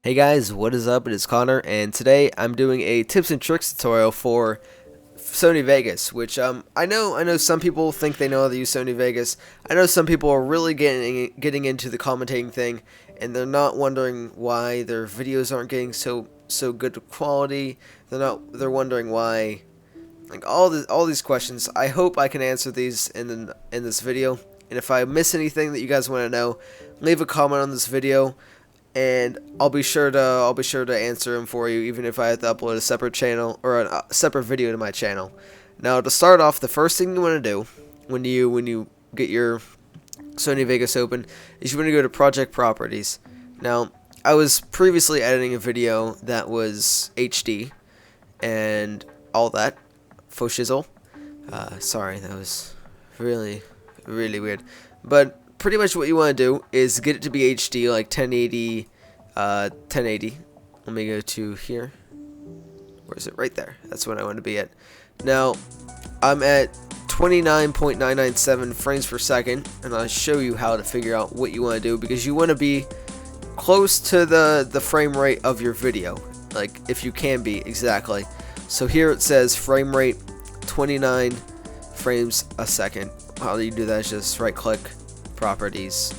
Hey guys, what is up? It is Connor, and today I'm doing a tips and tricks tutorial for Sony Vegas, which I know some people think they know how to use Sony Vegas. I know some people are really getting into the commentating thing, and they're not wondering why their videos aren't getting so good quality. They're wondering why, like all these questions. I hope I can answer these in this video. And if I miss anything that you guys want to know, leave a comment on this video, and I'll be sure to answer them for you, even if I have to upload a separate channel or a separate video to my channel. Now, to start off, the first thing you want to do when you get your Sony Vegas open is you want to go to Project Properties. Now, I was previously editing a video that was HD and all that faux shizzle. Sorry, that was really weird. But pretty much what you want to do is get it to be HD, like 1080. 1080. Let me go to here. Where is it? Right there. That's what I want to be at. Now, I'm at 29.997 frames per second, and I'll show you how to figure out what you want to do, because you want to be close to the frame rate of your video, like if you can be exactly. So here it says frame rate 29 frames a second. How do you do that? Is just right click properties,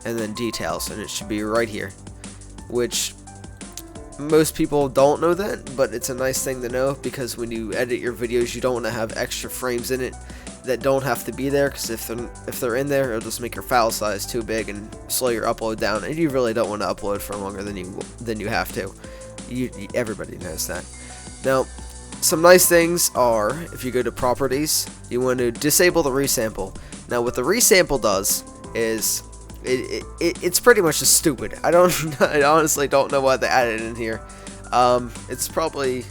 and then details, and it should be right here, which most people don't know that, but it's a nice thing to know, because when you edit your videos, you don't want to have extra frames in it that don't have to be there, because if they're in there, it'll just make your file size too big and slow your upload down, and you really don't want to upload for longer than you have to. Everybody knows that. Now, some nice things are, if you go to properties, you want to disable the resample. Now, what the resample does is it's pretty much just stupid. I honestly don't know why they added it in here. It's probably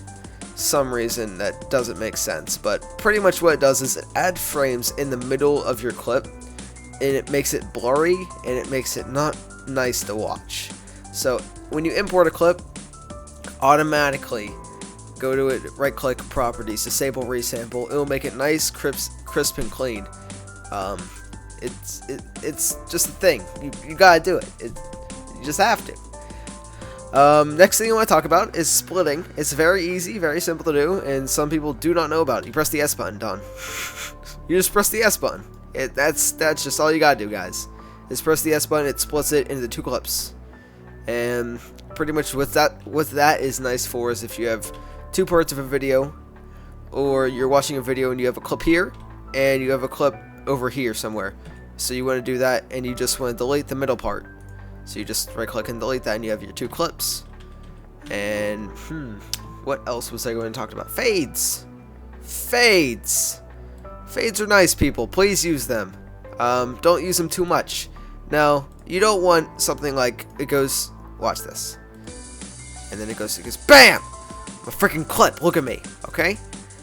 some reason that doesn't make sense, but pretty much what it does is it adds frames in the middle of your clip, and it makes it blurry, and it makes it not nice to watch. So when you import a clip, automatically go to it, right click properties, disable resample. It will make it nice, crisp and clean. It's just a thing. You gotta do it. You just have to. Next thing I want to talk about is splitting. It's very easy, very simple to do, and some people do not know about it. You press the S button, done. You just press the S button. That's just all you gotta do, guys. Is press the S button. It splits it into two clips, and pretty much what that is nice for is if you have two parts of a video, or you're watching a video and you have a clip here and you have a clip over here somewhere. So you want to do that, and you just want to delete the middle part. So you just right click and delete that, and you have your two clips. And what else was I going to talk about? Fades are nice, people. Please use them. Don't use them too much. Now, you don't want something like it goes, watch this, and then it goes BAM! A freaking clip. Look at me. Okay?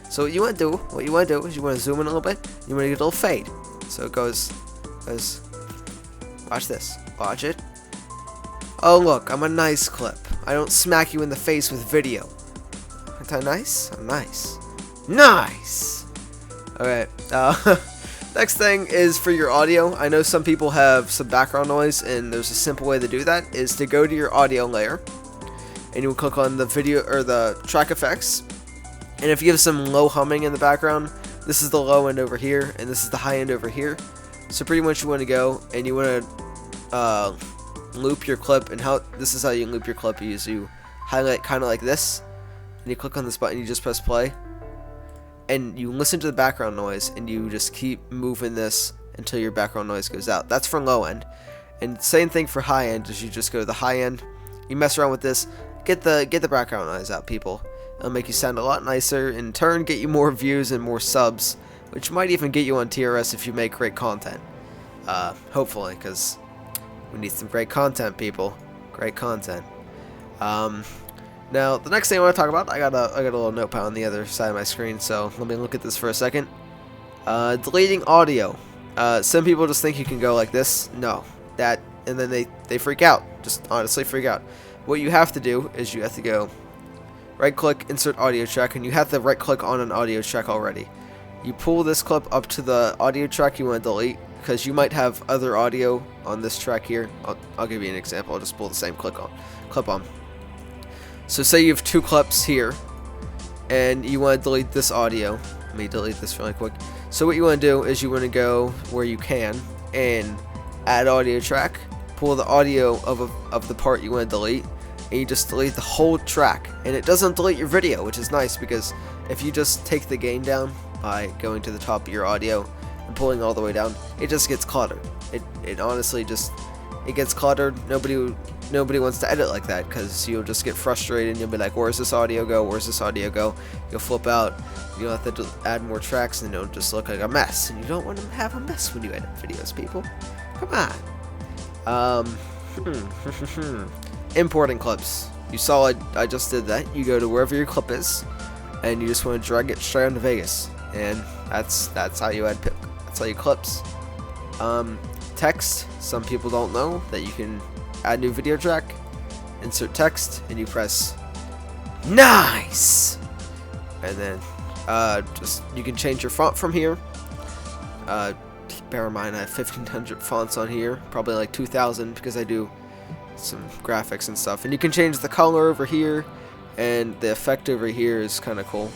So what you want to do is you want to zoom in a little bit. You want to get a little fade. So it goes, watch this. Watch it. Oh, look, I'm a nice clip. I don't smack you in the face with video. Aren't I nice? I'm nice. Nice! Alright, next thing is for your audio. I know some people have some background noise, and there's a simple way to do that, is to go to your audio layer, and you will click on the video or the track effects. And if you have some low humming in the background, this is the low end over here, and this is the high end over here. So pretty much you want to go and you want to loop your clip, and this is how you loop your clip. You highlight kind of like this, and you click on this button. You just press play, and you listen to the background noise, and you just keep moving this until your background noise goes out. That's for low end. And same thing for high end. Is you just go to the high end, you mess around with this, get the background noise out, people. It'll make you sound a lot nicer, in turn get you more views and more subs, which might even get you on TRS if you make great content. Hopefully, because we need some great content, people. Great content. Now, the next thing I want to talk about, I got a little notepad on the other side of my screen, so let me look at this for a second. Deleting audio. Some people just think you can go like this. No. And then they freak out. Just honestly freak out. What you have to do is you have to go right click, insert audio track, and you have to right click on an audio track already. You pull this clip up to the audio track you want to delete, because you might have other audio on this track here. I'll give you an example. I'll just pull the same clip on. So say you have 2 clips here, and you want to delete this audio. Let me delete this really quick. So what you want to do is you want to go where you can and add audio track, pull the audio of the part you want to delete, and you just delete the whole track. And it doesn't delete your video, which is nice, because if you just take the gain down by going to the top of your audio and pulling all the way down, it just gets cluttered. It honestly just, it gets cluttered. Nobody wants to edit like that, because you'll just get frustrated and you'll be like, where's this audio go? Where's this audio go? You'll flip out. You'll have to add more tracks, and it'll just look like a mess. And you don't want to have a mess when you edit videos, people. Come on. Importing clips. You saw I just did that. You go to wherever your clip is, and you just want to drag it straight onto Vegas, and that's how you add. That's how you clips. Text. Some people don't know that you can add new video track, insert text, and you press nice, and then just you can change your font from here. Bear in mind I have 1,500 fonts on here, probably like 2,000 because I do some graphics and stuff. And you can change the color over here, and the effect over here is kind of cool.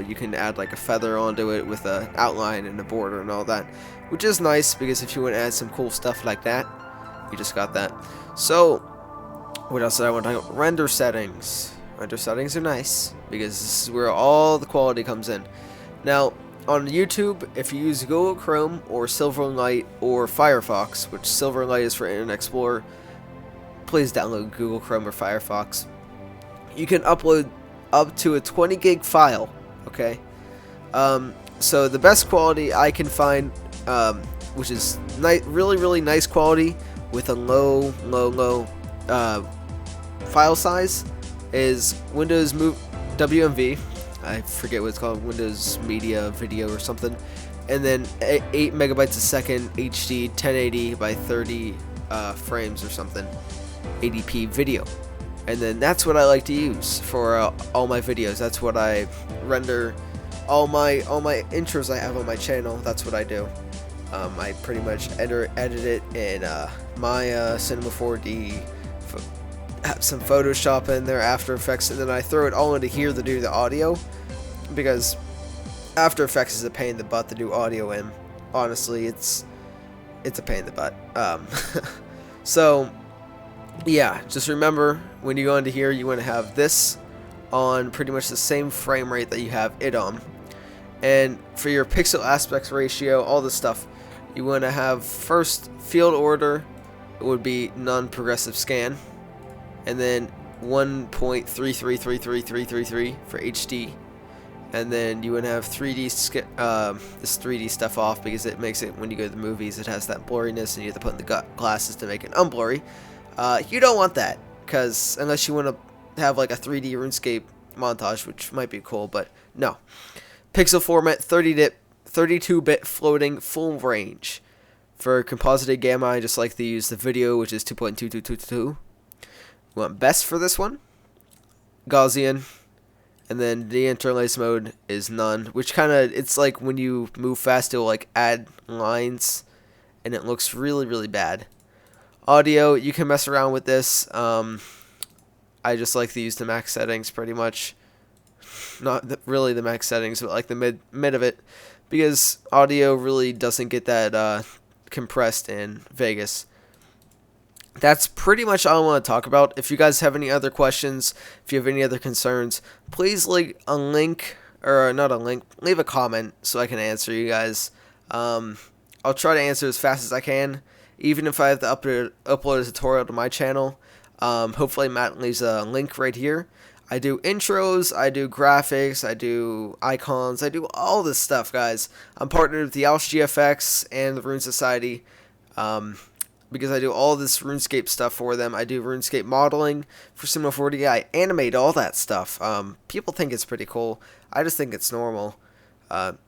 You can add like a feather onto it with an outline and a border and all that, which is nice, because if you want to add some cool stuff like that, you just got that. So what else did I want to talk about? Render settings. Render settings are nice, because this is where all the quality comes in. Now on YouTube, if you use Google Chrome or Silverlight or Firefox, which Silverlight is for Internet Explorer, please download Google Chrome or Firefox. You can upload up to a 20 gig file, okay? So the best quality I can find, which is really nice quality with a low file size, is Windows WMV. I forget what it's called, Windows Media Video or something, and then 8 megabytes a second HD 1080 by 30 frames or something, ADP video. And then that's what I like to use for all my videos. That's what I render all my intros I have on my channel. That's what I do. I pretty much edit it in Maya, Cinema 4D, have some Photoshop in there, After Effects, and then I throw it all into here to do the audio, because After Effects is a pain in the butt to do audio in. Honestly, it's a pain in the butt. So yeah, just remember, when you go into here, you want to have this on pretty much the same frame rate that you have it on. And for your pixel aspect ratio, all this stuff, you want to have first field order, it would be non-progressive scan, and then 1.333333 for HD, and then you would have 3D this 3D stuff off, because it makes it, when you go to the movies, it has that blurriness, and you have to put in the glasses to make it unblurry. You don't want that, because unless you want to have like a 3D RuneScape montage, which might be cool, but no. Pixel format, 32-bit floating full range. For composited gamma, I just like to use the video, which is 2.2222. You want best for this one, Gaussian, and then the interlace mode is none, which kind of, it's like when you move fast, it'll like add lines, and it looks really bad. Audio, you can mess around with this. I just like to use the max settings pretty much. Not really the max settings, but like the mid of it, because audio really doesn't get that compressed in Vegas. That's pretty much all I want to talk about. If you guys have any other questions, if you have any other concerns, please leave a link, or not a link, leave a comment so I can answer you guys. I'll try to answer as fast as I can, even if I have to upload a tutorial to my channel. Hopefully Matt leaves a link right here. I do intros, I do graphics, I do icons, I do all this stuff, guys. I'm partnered with the Yeousch GFX and the Rune Society, because I do all this RuneScape stuff for them. I do RuneScape modeling for Cinema 4D. I animate all that stuff. People think it's pretty cool. I just think it's normal,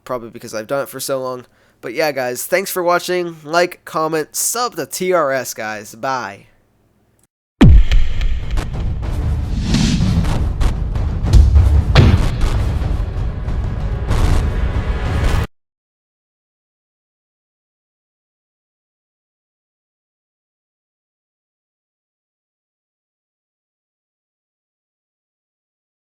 probably because I've done it for so long. But yeah, guys, thanks for watching. Like, comment, sub to TRS, guys. Bye.